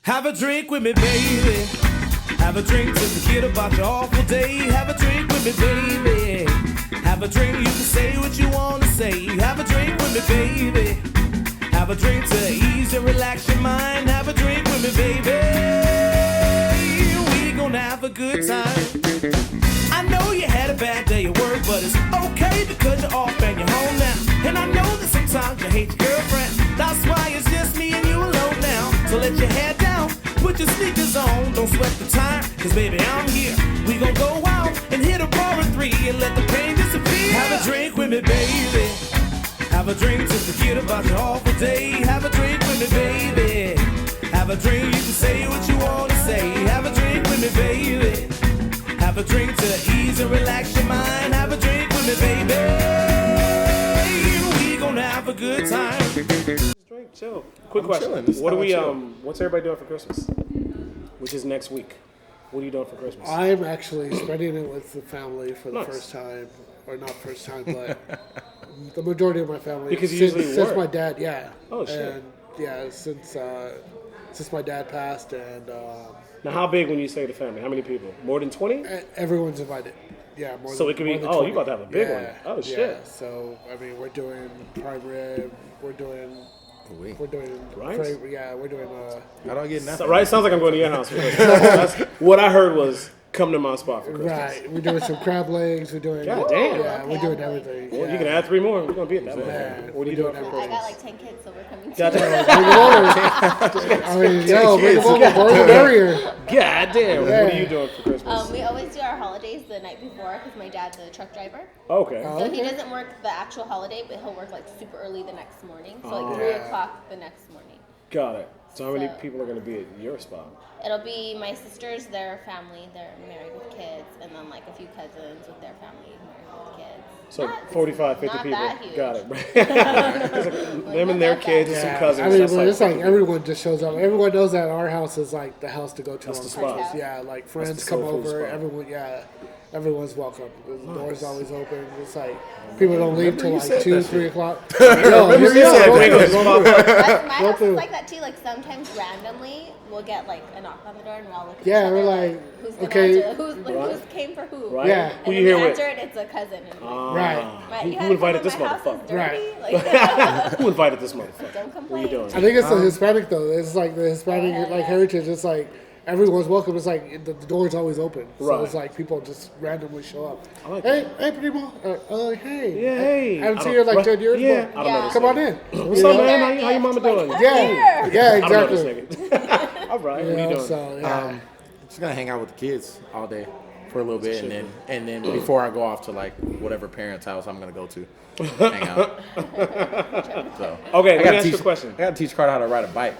Have a drink with me, baby. Have a drink to forget about your awful day. Have a drink with me, baby. Have a drink, you can say what you want to say. Have a drink with me, baby. Have a drink to ease and relax your mind. Have a drink with me, baby. We gonna have a good time. I know you had a bad day at work, but it's okay because you're off and you're home now. And I know that sometimes you hate your girlfriend. That's why it's just me and you alone now. So let your head down, put your sneakers on, don't sweat the time, cause baby I'm here. We gon' go out and hit a bar of 3 and let the pain disappear. Have a drink with me, baby. Have a drink to forget about your awful day. Have a drink with me, baby. Have a drink, you can say what you wanna say. Have a drink with me, baby. Have a drink to ease and relax your mind. Have a drink with me, baby. We gonna have a good time. Drink, chill. Quick question. What do we what's everybody doing for Christmas? Which is next week. What are you doing for Christmas? I'm actually spending it with the family for the first time. Or not first time, but the majority of my family. Because you usually since work. My dad, yeah. Oh shit. And yeah, since my dad passed and Now how big when you say the family? How many people? More than 20? everyone's invited. Yeah, more So than, it could be, more than oh, 20. you about to have a big one. Oh, shit. Yeah, so, I mean, we're doing prime rib, we're doing, Right? we're doing, How do I get nothing? So, right? Sounds like I'm going to your house. That's, what I heard was come to my spot for Christmas. right, we're doing some crab legs, we're doing, God damn. yeah, we're doing everything. Well, yeah. you can add 3 more. We're going to be at that. Yeah, What are you we're doing doing for I Christmas? got like 10 kids, so we're coming to Bring them over. I mean, yo, bring them over, more the merrier. God damn. What are you doing for Christmas? We always do our holidays the night before because my dad's a truck driver. Okay. So he doesn't work the actual holiday, but he'll work like super early the next morning. So like 3 o'clock the next morning. Got it. So how many So- people are going to be at your spot? It'll be my sisters, their family, they're married with kids, and then like a few cousins with their family married with kids. So Not- 45, 50 not people. that huge. Got it. Them and their kids and some Yeah, cousins. I mean, That's but it's like 50 everyone just shows up. Everyone knows that our house is like the house to go to That's on the spot. Christmas. Yeah, like friends the come soul food over. spot. Everyone, everyone's welcome. The door's always open. It's like people don't leave till like 2, 3 o'clock. No, you said that. My house is like that too. Like sometimes randomly we'll get like a knock on the door and we'll all look at Yeah, each other, we're like, who's gonna okay. answer? Who's came for who? Right? Yeah. Who And you then here we with? answer it, it's a cousin. And Right. Who you had invited come this to my house, motherfucker? it's dirty. Right. Like, Who invited this motherfucker? don't What are complain. you doing? I think it's the Hispanic though. It's like the Hispanic yeah, like yeah. heritage. It's like everyone's welcome. It's like the door's always open. So Right. it's like people just randomly show up. I like Hey, primo. Hey. Yeah, hey. I haven't seen you in like 10 years. Yeah. but I don't know this come on nigga. in. What's You up, know? man? How your mama doing? Like, Yeah, yeah, I don't know this exactly. nigga. All right. What are you doing? So yeah. Just gonna hang out with the kids all day for a little bit, and then before I go off to like whatever parent's house I'm gonna go to, hang out. So Okay, let me I gotta ask you teach a question. I gotta teach Carter how to ride a bike.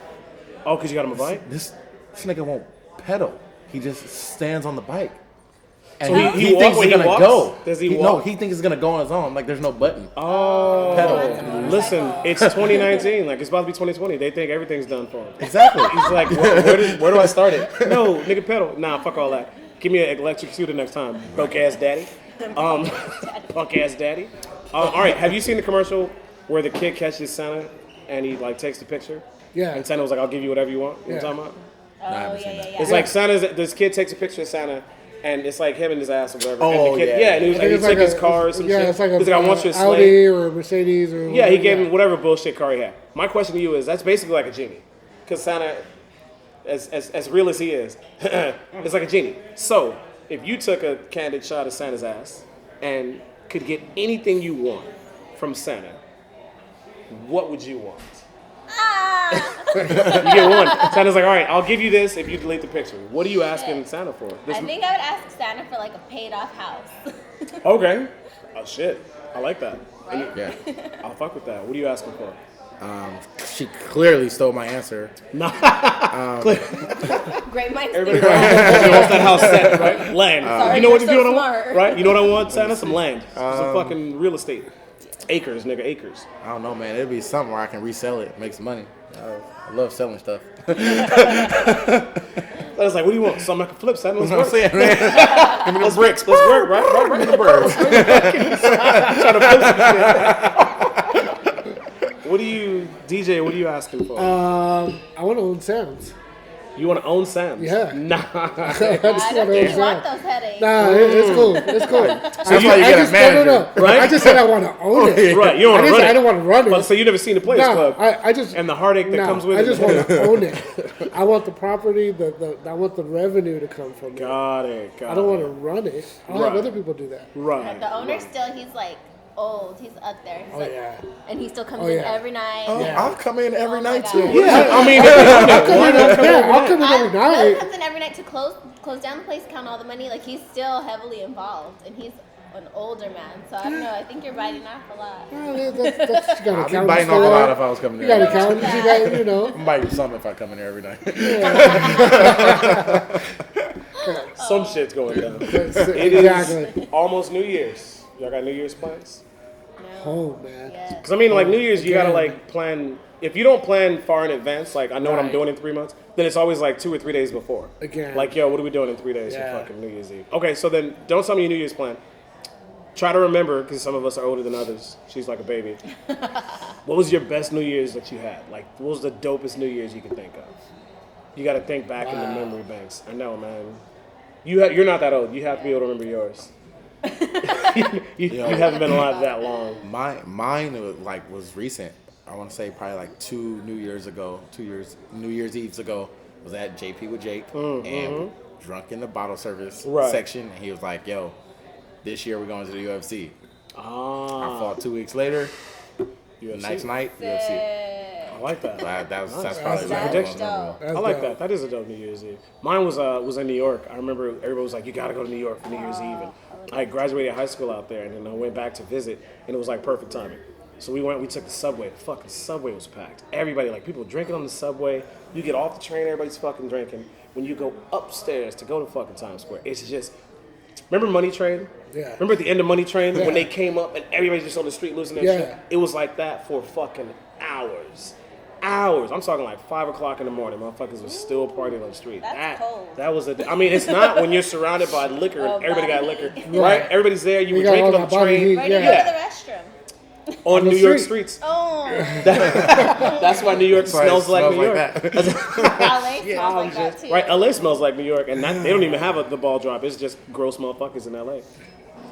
Oh, because you got him a bike? This nigga won't pedal. He just stands on the bike. And So he thinks walks it's when he gonna walks? go. Does he No, walk? he thinks it's gonna go on his own. Like there's no button. Oh, Pedal. listen, it's 2019. Like, it's about to be 2020. They think everything's done for him. Exactly. He's like, where do I start it? No, nigga, pedal. Nah, fuck all that. Give me an electric scooter next time. Broke ass daddy. Punk ass daddy. All right, have you seen the commercial where the kid catches Santa and he like takes the picture? Yeah. And Santa was like, I'll give you whatever you want. You know what I'm Yeah. talking about? Oh, yeah. It's like this kid takes a picture of Santa, and it's like him and his ass or whatever. Oh, and the kid, yeah. and he was I like, he think took it's his car or some shit. it's like He's like, I want your sleigh. Audi or a Mercedes or Yeah, he gave whatever. him whatever bullshit car he had. My question to you is, that's basically like a genie. Because Santa, as real as he is, it's like a genie. So, if you took a candid shot of Santa's ass and could get anything you want from Santa, what would you want? You get one. Santa's like, all right, I'll give you this if you delete the picture. What are you asking Santa for? I think I would ask Santa for like a paid off house. Okay. Oh, shit. I like that. Right? Yeah. I'll fuck with that. What are you asking for? She clearly stole my answer. Great minds Everybody think alike. wants that house set, right? Land. Sorry, You know what you're you so want? smart. Right? You know what I want, Santa? Some land. Some fucking real estate. Acres, nigga, acres. I don't know, man. It'd be something where I can resell it, make some money. I love selling stuff. I was like, what do you want? Something I can flip, Santa. Let's That's what I'm work. saying, man. Give me the bricks. Let's work, right? Give me the birds. Trying to flip some shit. What do you, DJ, what are you asking for? I want to own Sam's. You want to own Sam's? Yeah. Nah. I just I don't want think to you own want Sam's. those headaches. Nah, it's cool. It's cool. That's why you get a manager. No. Right? I just said I want to own it. Right. You don't want to I run it. I don't want to run it. But so you never seen the Players No, Club? I just And the heartache that comes with I it. just want to own it. I want the property. I want the revenue to come from it. Got it. I don't want to run it. I'll have Right. other people do that. Right. The owner right. still, he's like old. He's up there. He's Oh, like, yeah. And he still comes Oh, in yeah. every night. Oh, Yeah. I'll come in every Oh my night God. too. Yeah, I mean, I'll come in every Bill night. comes in every night to close down the place, count all the money. Like he's still heavily involved, and he's an older man. So I don't know. I think you're biting off a lot. Well, that's you got I'd be accountants biting for off a lot that. if I was coming You here. got accountants. You got, you know. I'm biting something if I come in here every night. Some shit's going down. Exactly. It is almost New Year's. Y'all got New Year's plans? Oh man. Yes. Because I mean, like New Year's, you gotta Again. like plan. If you don't plan far in advance, like I know what I'm Right. doing in 3 months, then it's always like 2 or 3 days before. Again. Like, yo, what are we doing in 3 days Yeah. for fucking New Year's Eve? Okay, so then don't tell me your New Year's plan. Try to remember, because some of us are older than others. She's like a baby. What was your best New Year's that you had? Like, what was the dopest New Year's you could think of? You got to think back in the Wow. memory banks. I know, man. You're not that old. You have to be able to remember yours. you haven't been alive that long. Mine was recent. I want to say probably like New Year's Eves ago. Was at JP with Jake and drunk in the bottle service Right. section, and he was like, "Yo, this year we're going to the UFC." I Ah, fought 2 weeks later. UFC. Next night, UFC. I like that. That's probably That's like dope. most memorable. That's I like dope. that. That is a dope New Year's Eve. Mine was in New York. I remember everybody was like, "You got to go to New York for New Year's Eve." And I graduated high school out there, and then I went back to visit, and it was like perfect timing. So we took the subway. The fucking subway was packed. Everybody, like people drinking on the subway. You get off the train, everybody's fucking drinking. When you go upstairs to go to fucking Times Square, it's just. Remember Money Train? Yeah. Remember at the end of Money Train Yeah. when they came up and everybody's just on the street losing their Yeah. shit? It was like that for fucking hours. Hours. I'm talking like 5 o'clock in the morning. Motherfuckers was still partying on the street. That's cold. That was I mean, it's not when you're surrounded by liquor Oh, and everybody got body liquor, heat. right? Everybody's there. You were got all drinking on that the body train heat, Where do you Yeah. go to the restroom? on the New York street. streets. Oh, That's why New York That's why it smells like New York. that. LA smells like that too. Right? LA smells like New York, and they don't even have the ball drop. It's just gross motherfuckers in LA.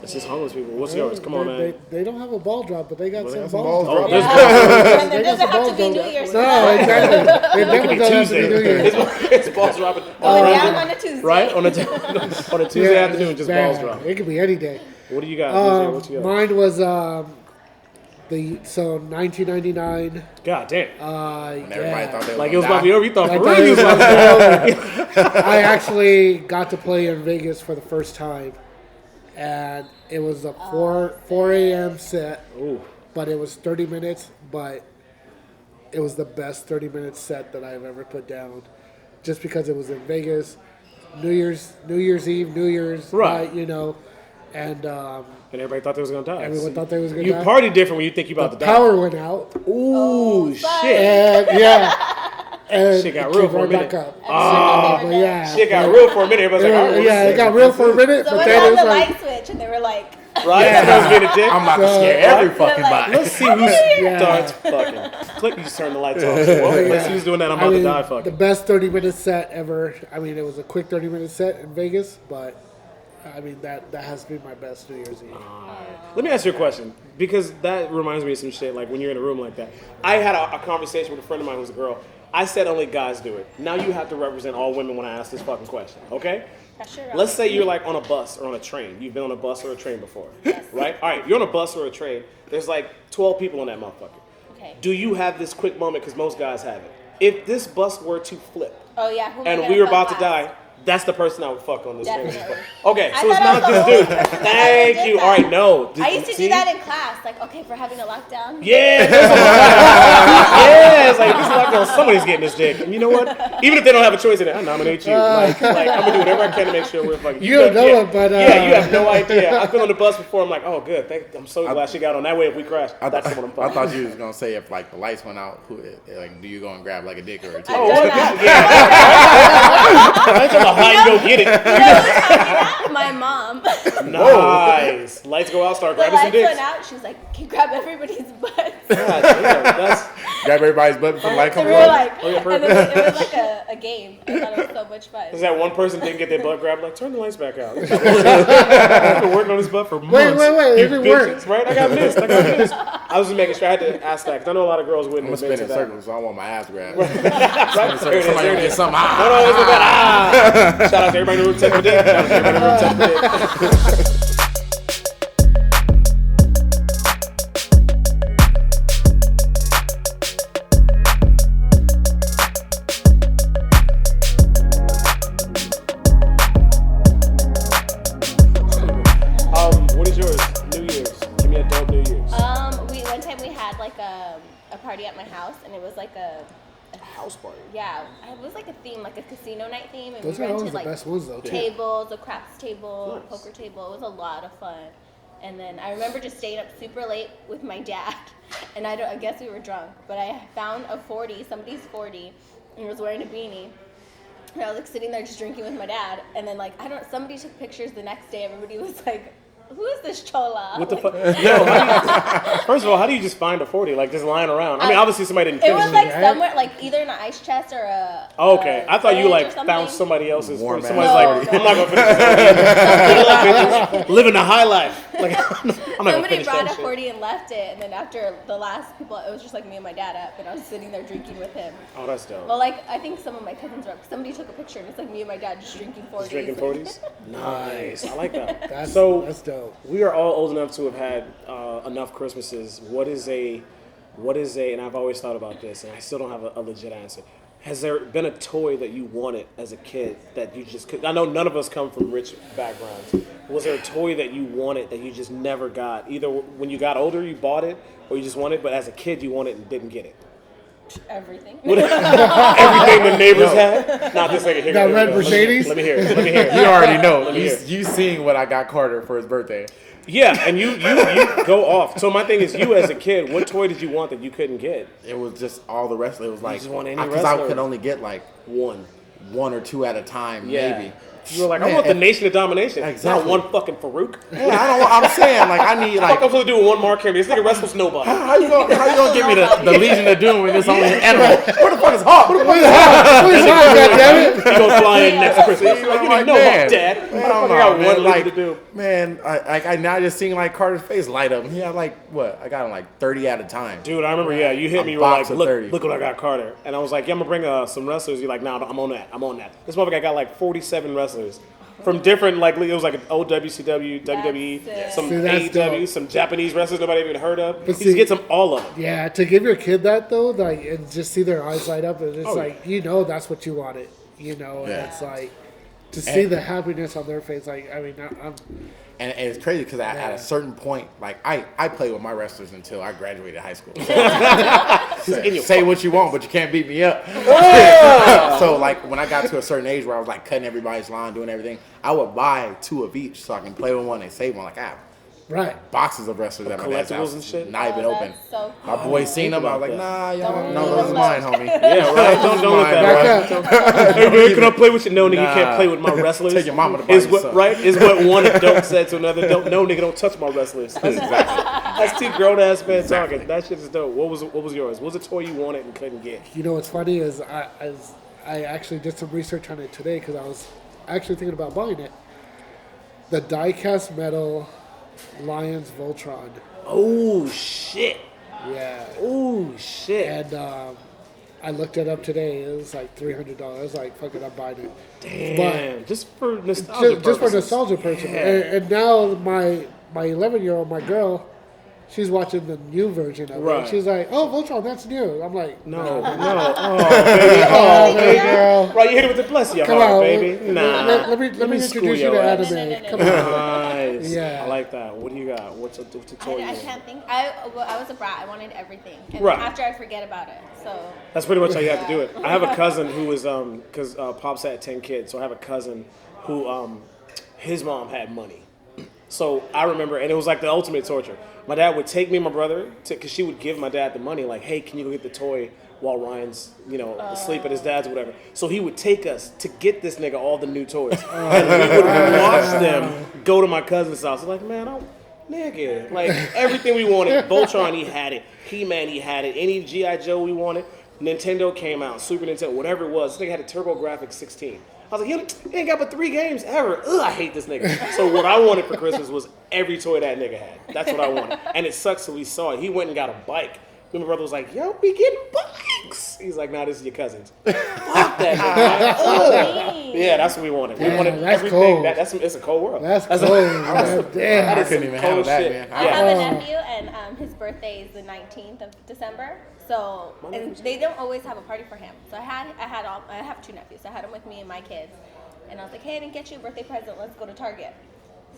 It's just homeless people. What's yours? Come on, man. They don't have a ball drop, but they got some some balls. balls Oh, drop. there's And there They got doesn't some have to be balls New drop. Year's. No, exactly. It It never could be does have to Tuesday. be New Year's. It's balls dropping. Going on down a- on a Tuesday. Right? On a Tuesday afternoon, just man, balls drop. It could be any day. What do you got, DJ? What you got? Mine was 1999. God damn. And everybody thought they were Like it was gonna about to be die. over. You thought I for thought real it you was was about to be over. I actually got to play in Vegas for the first time, and it was a 4 a.m. set, Ooh. but it was 30 minutes, but it was the best 30-minute set that I've ever put down, just because it was in Vegas, New Year's Eve, New Year's Right. night, you know, and And everybody thought they was gonna die. everyone thought they was gonna You die. party different when you think you about The to die. power went out, Ooh, shit. and and Shit got it real came for a right minute. back up. Oh, But yeah, shit got real for a minute. Everybody's like, all right, yeah, it got real for a minute, So but when then it on was the like, light switch, and they were like, right? That was being a dick. I'm about to So- scare every fucking like- body. Let's see who Yeah. starts fucking. Click, you just turn the lights off. Well, let's see who's doing that. I'm about to die the fucking. best 30-minute set ever. I mean, it was a quick 30-minute set in Vegas, but I mean that has to be my best New Year's Eve. Let me ask you a question, because that reminds me of some shit, like when you're in a room like that. I had a conversation with a friend of mine who's a girl. I said only guys do it. Now you have to represent all women when I ask this fucking question, okay? pressure. Let's say you're like on a bus or on a train. You've been on a bus or a train before, right? All right, you're on a bus or a train. There's like 12 people on that motherfucker. Okay. Do you have this quick moment, because most guys have it? If this bus were to flip Oh yeah. Who am I and gonna we were fuck about to last? die, that's the person I would fuck on this train. Definitely. Okay, I so it's thought I not was this the dude. only person that Thank did you. that. All right, no. I used to See? do that in class. Like, okay, for having a lockdown. Yeah, there's a yeah, it's like this is like somebody's getting this dick. And you know what? Even if they don't have a choice in it, I nominate you. Like I'm gonna do whatever I can to make sure we're fucking. You don't know yeah, it, but, yeah, you have no idea. I've been on the bus before. I'm like, oh, good. I'm so glad she got on. That way, if we crash, that's the one I'm I fucking. thought you was gonna say if like the lights went out, like do you go and grab like a dick or a titty? Oh, what? I told the hide and go get it. My mom. Nice. Lights go out, start The grabbing some lights dicks. went out. She was like, "Can you grab everybody's butt?" God damn, Grab everybody's butt before the light So comes we were on. like, and then it was like a game. I thought it was so much fun. Is that one person didn't get their butt grabbed? Like, turn the lights back out. I've been working on his butt for months. Wait, it You didn't bitches, work. right? I got missed. I was just making sure I had to ask that because I know a lot of girls wouldn't I'm admit gonna to spin in that. circles, so I want my ass grabbed. Right? There it is, Somebody there it get is. something. No, it's a bad. Shout out to everybody in the room, tech for dick. Shout out to everybody in the room, tech for dick. What is yours? New Year's. Give me a dope New Year's. One time we had like a party at my house, and it was like a House party. yeah, it was like a theme, like a casino night theme, and Those we are always rented the like best ones, though, too. tables, a craps table, Nice. poker table. It was a lot of fun. And then I remember just staying up super late with my dad, and I guess we were drunk, but I found a 40, somebody's 40, and was wearing a beanie. And I was like sitting there just drinking with my dad, and then like somebody took pictures the next day. Everybody was like, "Who is this chola?" What the Like, fuck? Yo, first of all, how do you just find a 40? Like, just lying around? I mean, obviously somebody didn't It finish was like right? somewhere, like either in an ice chest or a. Oh, okay. I thought you fridge or like something. found somebody else's. Warm Somebody's ass like, party. I'm not gonna finish this. Living the high life. Like, I'm not gonna Somebody finish brought that a shit. 40 and left it, and then after the last people, it was just like me and my dad up, and I was sitting there drinking with him. Oh, that's dope. Well, like I think some of my cousins were up. Somebody took a picture, and it's like me and my dad just drinking 40s. Just drinking 40s. Nice. I like that. That's dope. We are all old enough to have had enough Christmases. What is a, and I've always thought about this, and I still don't have a legit answer. Has there been a toy that you wanted as a kid that you just could? I know none of us come from rich backgrounds. Was there a toy that you wanted that you just never got? Either when you got older, you bought it, or you just wanted it, but as a kid, you wanted it and didn't get it. Everything. Everything the neighbors had? Not this nigga. Here, That here we red go. Mercedes? Let me hear it. Let me hear it. You already know. Let me hear it. You seen what I got Carter for his birthday. Yeah, and you go off. So my thing is, you as a kid, what toy did you want that you couldn't get? It was just all the rest. It was like just want any because I wrestler. could only get like One. one or two at a time, Yeah. maybe. You were like, I Man, want the and- nation of domination. Exactly. Not one fucking Farouk. Yeah, I don't. I'm saying like I need Fuck, I'm like. supposed to do one Mark Henry. This nigga wrestles nobody. How you gonna give me the Legion of Doom when it's only an animal? Where the fuck is Hawk? Where the fuck is Goddammit. He gonna fly in next Christmas. I'm Like, you like, didn't know man. Hawk, Dad. Man, I I don't got know, one man. Legion Like, to do. man, I now just seeing like Carter's face light up. He had like what? I got him like 30 at a time. Dude, I remember, you hit me, you were box like, of 30. look what I got, Carter. And I was like, yeah, I'm gonna bring some wrestlers. You're like, nah, I'm on that. This motherfucker got like 47 wrestlers. From different, like, it was like an old WCW, WWE, sick. some See, that's AEW, dope. some Japanese wrestlers nobody even heard of. But He just see- gets them all of them. Yeah, to give your kid that though, like, and just see their eyes light up, and it's Oh, like that's what you wanted, and Yeah. it's like to see the happiness on their face. Like, I mean, I'm And it's crazy because at a certain point, like I played with my wrestlers until I graduated high school. In your Say what you want, but you can't beat me up. So like when I got to a certain age where I was like cutting everybody's line, doing everything, I would buy 2 of each so I can play with one and save one. Like I have right. boxes of wrestlers at my dad's collectibles house, and shit? not even Oh, open. that's so My boys seen them. I was like, about nah, y'all, Don't no, leave those is them mine, alone. homie. Yeah, right. Don't look Mine, that bro. way. Back up. Hey, man, can I play with you? No, nigga, you Nah. can't play with my wrestlers. Take your mama to buy is you what something. right? Is what one adult said to another adult. No, nigga, don't touch my wrestlers. That's two grown ass men talking. That shit is dope. What was yours? What was a toy you wanted and couldn't get? You know what's funny is I actually did some research on it today because I was actually thinking about buying it. The die-cast metal Lions Voltron. Oh shit. Yeah. Oh shit. And I looked it up today. It was like $300. I was like, fuck it, I'm buying it. Damn. Just for nostalgia Just for purposes. nostalgia purposes. Yeah. And now my 11-year-old, my girl, she's watching the new version of it. Right. And she's like, oh, Voltron, that's new. I'm like, No. nah. Oh, baby. Oh, Hey, baby. girl. Right, you hit it with the bless your Come heart, on, baby. Nah. Let me school introduce you your to ass. anime. No. Come on. Nice. Yeah. I like that. What do you got? What's a toy you I want? can't think. I was a brat. I wanted everything, and Right. after I forget about it. So That's pretty much how you have to do it. I have a cousin who was because Pops had 10 kids, so I have a cousin who his mom had money. So I remember, and it was like the ultimate torture. My dad would take me and my brother because she would give my dad the money, like, hey, can you go get the toy while Ryan's, asleep at his dad's or whatever. So he would take us to get this nigga all the new toys. And we would watch them go to my cousin's house. Like, man, Nigga, like everything we wanted. Voltron, he had it. He-Man, he had it. Any G.I. Joe we wanted. Nintendo came out. Super Nintendo, whatever it was. This nigga had a TurboGrafx 16. I was like, he ain't got but 3 games ever. Ugh, I hate this nigga. So what I wanted for Christmas was every toy that nigga had. That's what I wanted. And it sucks till we saw it. He went and got a bike. My brother was like, yo, we getting bikes. He's like, nah, this is your cousin's. Fuck that nigga. Yeah, that's what we wanted. We wanted that's everything. cold. It's a cold world. That's cold, man. Damn. I couldn't even handle that, man. I have a nephew, and his birthday is the 19th of December. So, and they don't always have a party for him. So I have 2 nephews. So I had him with me and my kids. And I was like, hey, I didn't get you a birthday present. Let's go to Target.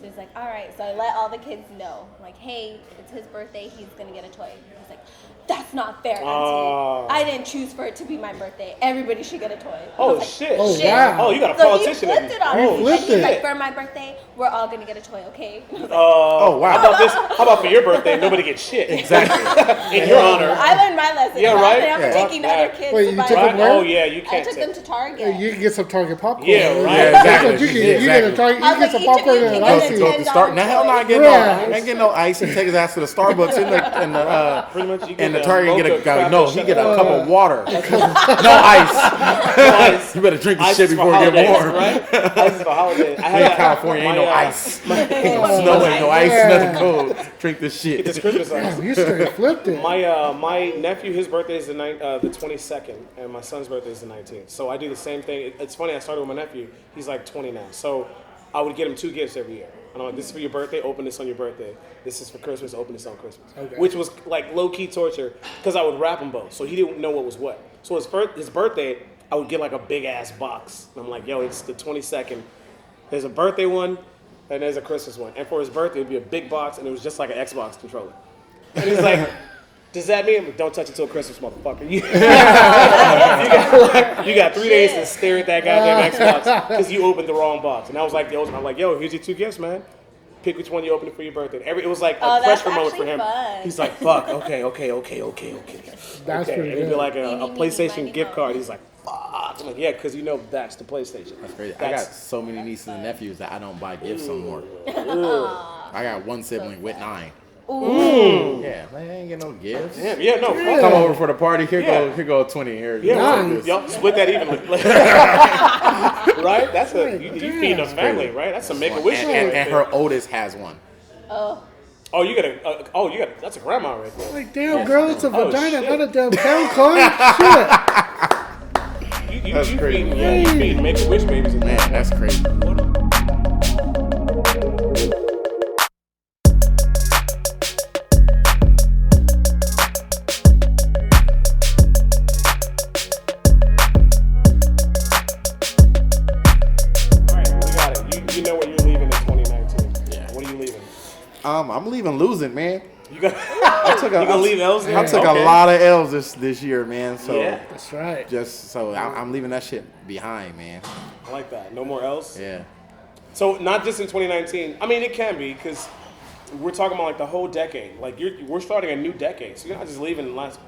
So he's like, all right. So I let all the kids know, like, hey, it's his birthday. He's going to get a toy. He's like, that's not fair, Auntie. I didn't choose for it to be my birthday. Everybody should get a toy. Oh, like, shit. Oh, wow. Oh, you got a So he politician flipped it on Oh, me. flipped And he's it. like, for my birthday, we're all going to get a toy, okay? And I was like, Oh, wow. How about for your birthday, nobody gets shit? Exactly. In your honor. I learned my lesson. Yeah, right? And I'm Yeah. taking other kids Wait, to you buy took them. them where? Oh, yeah, you I can't took them to Target. You can get some Target popcorn. Yeah, right. Yeah, That's what exactly. you get. You get a Target. I You was get some like, each of popcorn you and can an get icy. a Go to start. Now, hell no, I ain't getting no ice and take his ass to the Starbucks Pretty much you in the get Target and get mocha, a no. crap, He and get a shut cup up. of water. No ice. You better drink this Ice shit is for before it get holidays, warm. right? Ice is for holidays. I In had California, ain't no ice. Snow ain't no ice. Yeah. Nothing cold. Drink this shit. This Christmas ice. Damn, you straight flipped it. My nephew, his birthday is the 22nd, and my son's birthday is the 19th. So I do the same thing. It's funny. I started with my nephew. He's like 20 now. So I would get him 2 gifts every year. And I'm like, this is for your birthday. Open this on your birthday. This is for Christmas. Open this on Christmas. Okay. Which was like low key torture because I would wrap them both, so he didn't know what was what. So his birthday, I would get like a big ass box. And I'm like, yo, it's the 22nd. There's a birthday one, and there's a Christmas one. And for his birthday, it'd be a big box, and it was just like an Xbox controller. And he's like, does that mean don't touch it till Christmas, motherfucker? You got 3 days to stare at that goddamn Xbox because you opened the wrong box. And I was like, yo, here's your 2 gifts, man. Pick which one you open it for your birthday. It was like a that's pressure moment for actually him. fun. He's like, fuck, okay. That's pretty And it'd be good. like a Meeny, PlayStation miny, gift moe. card. He's like, fuck. I'm like, yeah, because you know that's the PlayStation. That's crazy. I got so many nieces and nephews that I don't buy gifts no more. I got 1 sibling with 9. Ooh. Yeah, man, I ain't get no gifts. Yeah, no. fuck. Come over for the party. Here Yeah. go 20. Here, Yeah, Nice. y'all split that evenly. Right? That's you feed a family, right? That's a make-a-wish. and her oldest has one. Oh. You got a, that's a grandma right there. Like, damn, girl, it's a Oh, vagina, shit. not a damn pound card. Shit. You crazy. you feed make-a-wish babies. Man, that's crazy. All right, we got it. You know what you're leaving in 2019. Yeah. What are you leaving? I'm leaving losing, man. You got. You gonna leave L's? I took a lot of L's this year, man. So Yeah. That's right. I'm leaving that shit behind, man. I like that. No more L's. Yeah. So not just in 2019. I mean, it can be because we're talking about like the whole decade. Like we're starting a new decade. So you're not just leaving L's.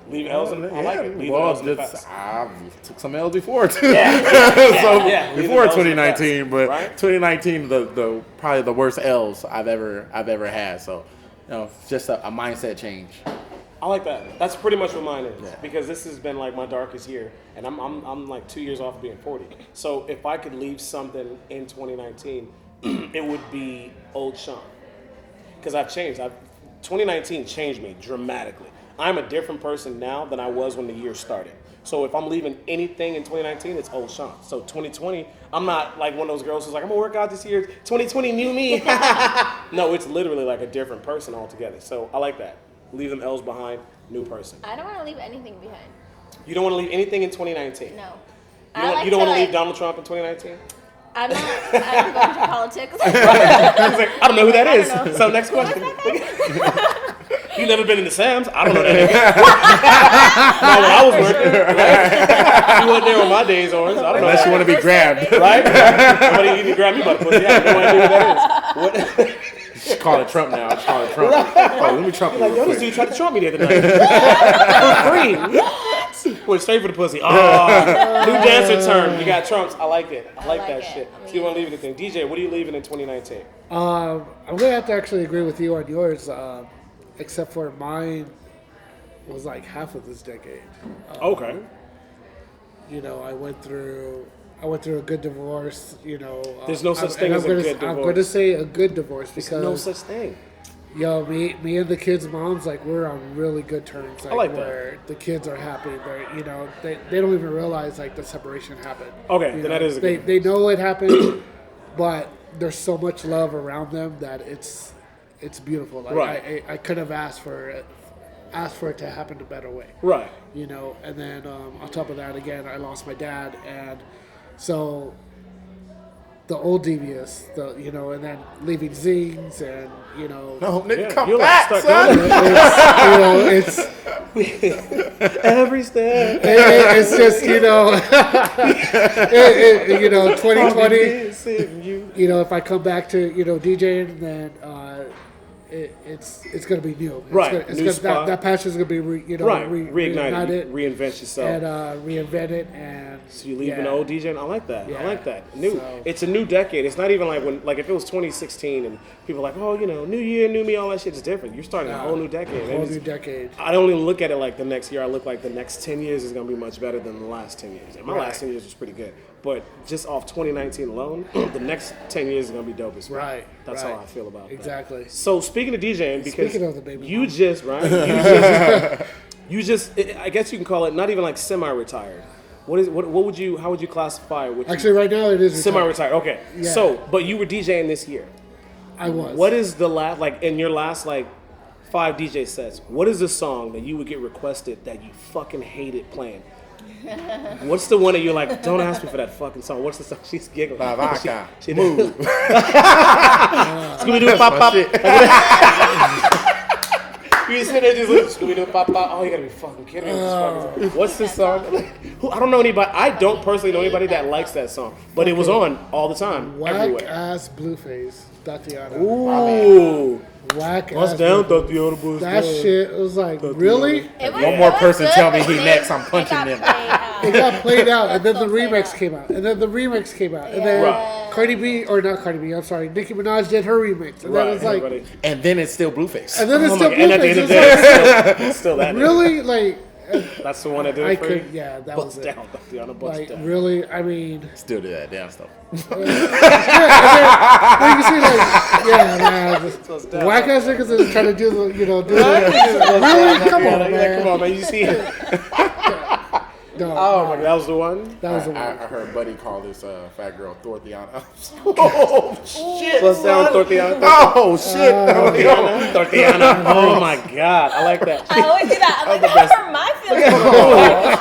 In, I like it. Leaving L's in the past. I took some L's before too. Yeah. So Yeah, leaving before L's in the past, 2019, but right? 2019 the probably the worst L's I've ever had. So it's just a mindset change. I like that. That's pretty much what mine is Yeah. because this has been like my darkest year, and I'm like 2 years off of being 40. So if I could leave something in 2019, it would be old Sean, because I've changed. 2019 changed me dramatically. I'm a different person now than I was when the year started. So if I'm leaving anything in 2019, it's old Sean. So 2020, I'm not like one of those girls who's like, I'm gonna work out this year. 2020 new me. No, it's literally like a different person altogether. So I like that. Leave them L's behind, new person. I don't want to leave anything behind. You don't want to leave anything in 2019. No. You don't want to leave Donald Trump in 2019. I'm not. I'm going to politics. He's like, I don't know who that is. I don't know. So next question. You never been in the Sam's? I don't know that nigga. Not when I was working. Right? You wasn't there when my days on. So I don't know. Unless you want to be grabbed. Right? Somebody need to grab me by the pussy. I have no idea who that is. What? Just call it Trump now. Just call it Trump. Oh, let me Trump you Like, real yo, this quick. dude tried to Trump me the other night. For free. Went straight for the pussy. Oh, new dancer term. You got Trumps. I like it. I like that it. shit. I So you want to mean- leave anything? DJ, what are you leaving in 2019? I'm gonna have to actually agree with you on yours, except for mine was like half of this decade. Okay. You know, I went through a good divorce. You know, There's no such thing as a good divorce. I'm going to say a good divorce There's because no such thing. Yo, me and the kids' moms, like, we're on really good terms. Like, I like that. where the kids are happy. They're, you know, they don't even realize, like, the separation happened. Okay, You then know, that is a good they know it happened, but there's so much love around them that it's beautiful. Like, Right. I could have asked for it to happen a better way. Right. You know, and then on top of that, again, I lost my dad, and so the old devious, you know, and then leaving zings, and you know, No, nigga, Yeah, come you're back, like son. stuck it's Every step. it's just, you know, you know, 2020. Missing you. You know, if I come back to, you know, DJing, then it's gonna be new. Right, It's new gonna, spot. that passion's gonna be Reignited. reignited Reinvent yourself. and reinvent it, and So you leaving yeah. the old DJ? I like that. I Yeah. like that. New. So- It's a new decade. It's not even like when, like if it was 2016 and people are like, oh, you know, new year, new me, all that shit is different. You're starting a whole new decade. whole And new it's- decade. I don't even look at it like the next year. I look like the next 10 years is going to be much better than the last 10 years. And my last 10 years was pretty good. But just off 2019 alone, the next 10 years is going to be dope as well. Right. That's right. how I feel about exactly. that. So speaking of DJing, because Speaking of the baby you mom. just, right? You just, I guess you can call it not even like semi-retired. What would you, how would you classify what Actually, right now it is retired. semi-retired? Okay. Yeah. So, but you were DJing this year. I was. What is the last, like in your last like 5 DJ sets, what is the song that you would get requested that you fucking hated playing? What's the one that you're like, don't ask me for that fucking song? What's the song? She's giggling. Lavaka. She move. Scooby-Doo pop pop. You sit there just like, Scooby-Doo pop pop. Oh, you gotta be fucking kidding me. What's this song? I don't know anybody. I don't personally know anybody that likes that song, but it was on all the time, Whack everywhere. ass Blueface, Tatiana. Ooh. Whack What's ass down, Blueface. Tatiana? Boys That down. shit was like, really? It was, One more it was person good, tell me but he then next, I'm it punching got them. played out. It got played out, and then the So played remix out. came out, and then the remix came out, and then Right. Cardi B, or not Cardi B, I'm sorry, Nicki Minaj did her remix, and then Right. it's like, everybody. And then it's still Blueface. and then it's Oh still my God. And at the end of the Blueface. day, it's still that. nigga. Really, like, That's the one that did I it for you? could, yeah, that Bust was it. down, Tatiana, bust Like, down. really, I mean, Still do that damn stuff. then you see, like, yeah, man, just whack ass niggas is trying to do the, you know, do the, really, come on, Yeah, man. come on, man. You see it. No, Oh my God, that was the one. that was the I one. heard Buddy call this fat girl Thorthiana. Oh shit! Bust down, Tatiana. Oh shit! Tatiana. Oh my God, I like that. I always do that. I'm like, the that best. hurt my feelings.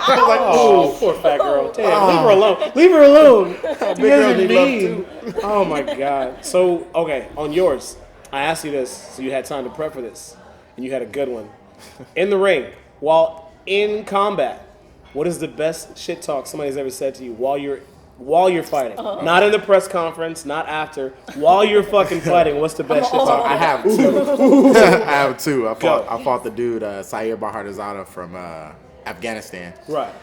Oh, poor fat girl. Damn, leave her alone. Leave her alone. You girl guys are need love, mean. Oh my God. So, okay, on yours, I asked you this, so you had time to prep for this, and you had a good one. In the ring, while in combat, what is the best shit talk somebody's ever said to you while you're fighting? Not in the press conference, not after. While you're fucking fighting, what's the best shit talk? I have two. I have two. I Go. fought the dude Saeed Baharzadeh from Afghanistan. Right.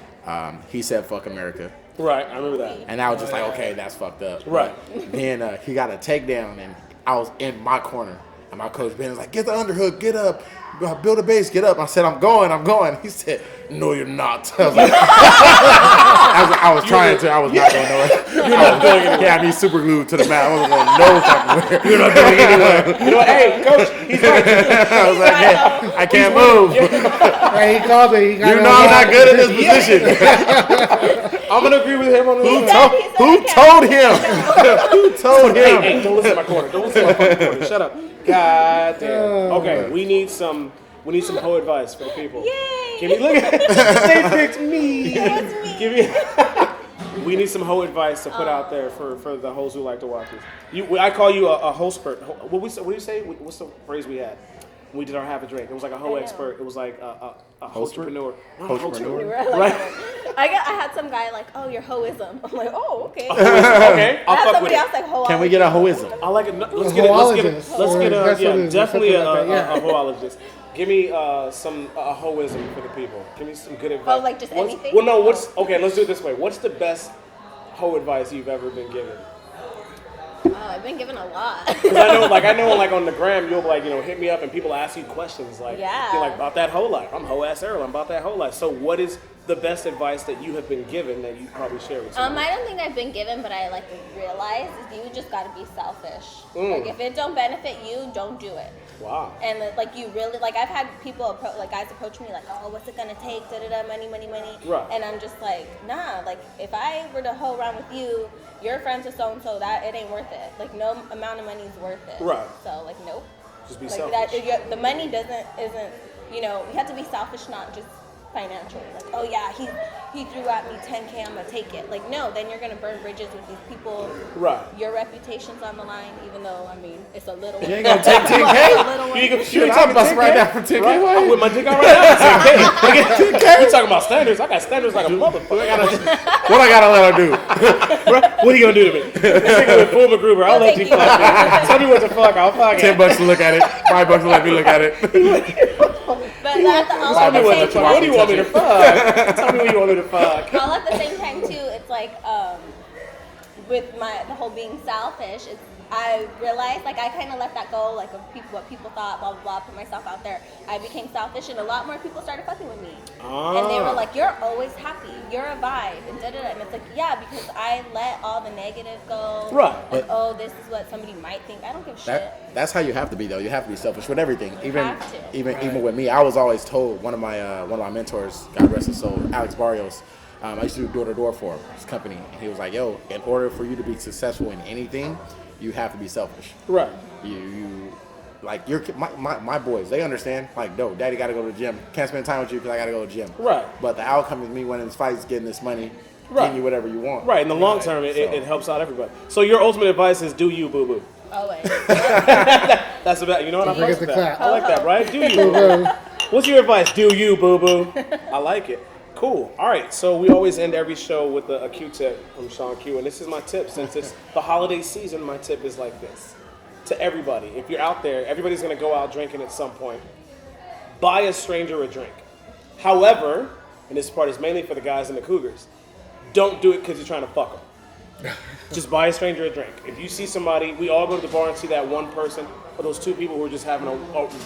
He said "fuck America," Right. I remember that. and I was just like, okay, that's fucked up. Right. But then he got a takedown, and I was in my corner, and my coach Ben was like, "Get the underhook, get up, build a base, get up." I said, "I'm going." He said, "No, you're not." I was like, I was trying to. I was not going nowhere. You're not going anywhere. Yeah, I need super glue to the mat. I wasn't going no fucking where. You're not going anywhere. You know what? Hey, coach, he's right. I was like, hey, I can't move. Hey, he called me. He got You know I'm not good at this position. I'm going to agree with him on this one. Who told him? Who told Hey, him? hey, don't listen to my corner. Don't listen to my fucking corner. Shut up. God damn. Okay, we need some hoe advice for the people. Yay! Give me, look at they picked me. It was me. Give me. We need some hoe advice to put out there for the hoes who like to watch this. I call you a hoe expert. What do you say? What's the phrase we had? When we did our half a drink. It was like a hoe expert. It was like a entrepreneur. Entrepreneur. Right. I had some guy like, oh, your hoism. I'm like, oh, okay. Okay, I I'll had fuck with somebody it. else like, ho. Can we get a hoism? I like it. Let's get it. Let's get Hoologist. a That's what it is. definitely Something like that, a hoologist. Give me some hoism for the people. Give me some good advice. Oh, like just anything? Well, no. Okay? Let's do it this way. What's the best hoe advice you've ever been given? Oh, I've been given a lot. Because I know, like on the gram, you'll like, hit me up and people ask you questions like, Yeah. you're like about that whole life. I'm hoe ass Ariel. I'm about that whole life. So what is the best advice that you have been given that you probably share with someone? I don't think I've been given, but I like realize is you just gotta be selfish. Mm. Like if it don't benefit you, don't do it. Wow. And like you really like I've had people guys approach me like, oh, what's it gonna take? Da da da, money. Right. And I'm just like, nah. Like if I were to hoe around with you, you're friends with so and so, that it ain't worth it. Like no amount of money is worth it. Right. So like nope. Just be like selfish. the money isn't you have to be selfish, not just financially. Like oh yeah, he threw at me 10K, I'm gonna take it. Like no, then you're gonna burn bridges with these people. Right. Your reputation's on the line, even though I mean it's a little. You ain't gonna take 10K? A little one. You ain't talking bust right now for 10K. Right? I'm with my dick out right now for 10K. You talking about standards? I got standards like a motherfucker. What I gotta let her do? What are you gonna do to me? This nigga with Full McGruber. I'll let you fuck me. Tell me what the fuck. I'll fuck it. $10 to look at it. $5 to let me look at it. But that's also Tell at me the what same the fuck. What do you want me to time. fuck? Tell me what you want me to fuck. All at the same time too, it's like with the whole being selfish. I realized like I kind of let that go, like of what people thought, blah blah blah. Put myself out there. I became selfish, and a lot more people started fucking with me. And they were like, "You're always happy. You're a vibe." And da da da. And it's like, yeah, because I let all the negative go. Right. Like, oh, this is what somebody might think. I don't give a shit. That's how you have to be though. You have to be selfish with everything. Even have to. even with me, I was always told one of my mentors, God rest his soul, Alex Barrios. I used to do door to door for him, his company, and he was like, "Yo, in order for you to be successful in anything, you have to be selfish." Right. You like my boys, they understand. Like, no, daddy got to go to the gym. Can't spend time with you because I got to go to the gym. Right. But the outcome is me winning this fight, is getting this money, Right. getting you whatever you want. Right. In the long term, it helps out everybody. So your ultimate advice is do you, boo boo. Always. That's about. You know what I'm Forget the clap. I like that, right? Do you, boo boo. What's your advice? Do you, boo boo? I like it. Cool. All right. So we always end every show with a Q-tip from Sean Q, and this is my tip. Since it's the holiday season, my tip is like this. To everybody, if you're out there, everybody's going to go out drinking at some point. Buy a stranger a drink. However, and this part is mainly for the guys and the cougars, don't do it because you're trying to fuck them. Just buy a stranger a drink. If you see somebody, we all go to the bar and see that one person or those two people who are just having a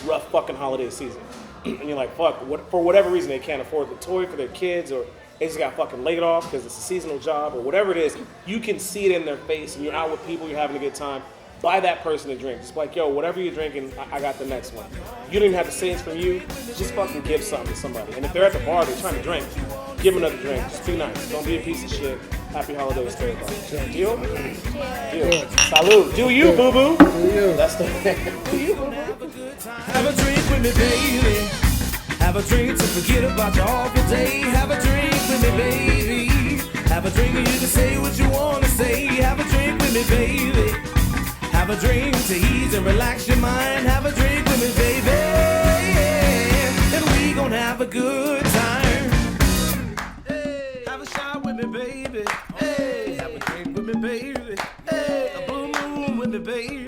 rough fucking holiday season. And you're like, fuck, for whatever reason they can't afford the toy for their kids, or they just got fucking laid off because it's a seasonal job, or whatever it is. You can see it in their face, and you're out with people, you're having a good time. Buy that person a drink. Just like, yo, whatever you're drinking, I got the next one. You don't even have to say it's from you. Just fucking give something to somebody. And if they're at the bar, they're trying to drink, give them another drink. Just be nice. Don't be a piece of shit. Happy holidays to everybody. Deal? Deal. Salud. Do you, boo-boo? Do you? That's the Do you, boo-boo? Have a drink with me, baby. Have a drink to forget about your awful day. Have a drink with me, baby. Have a drink and you can say what you want to say. Have a drink with me, baby. Have a drink to ease and relax your mind. Have a drink with me, baby. And we gonna have a good time. Hey, have a shot with me, baby. Hey, have a drink with me, baby. Hey, a blue moon with me, baby.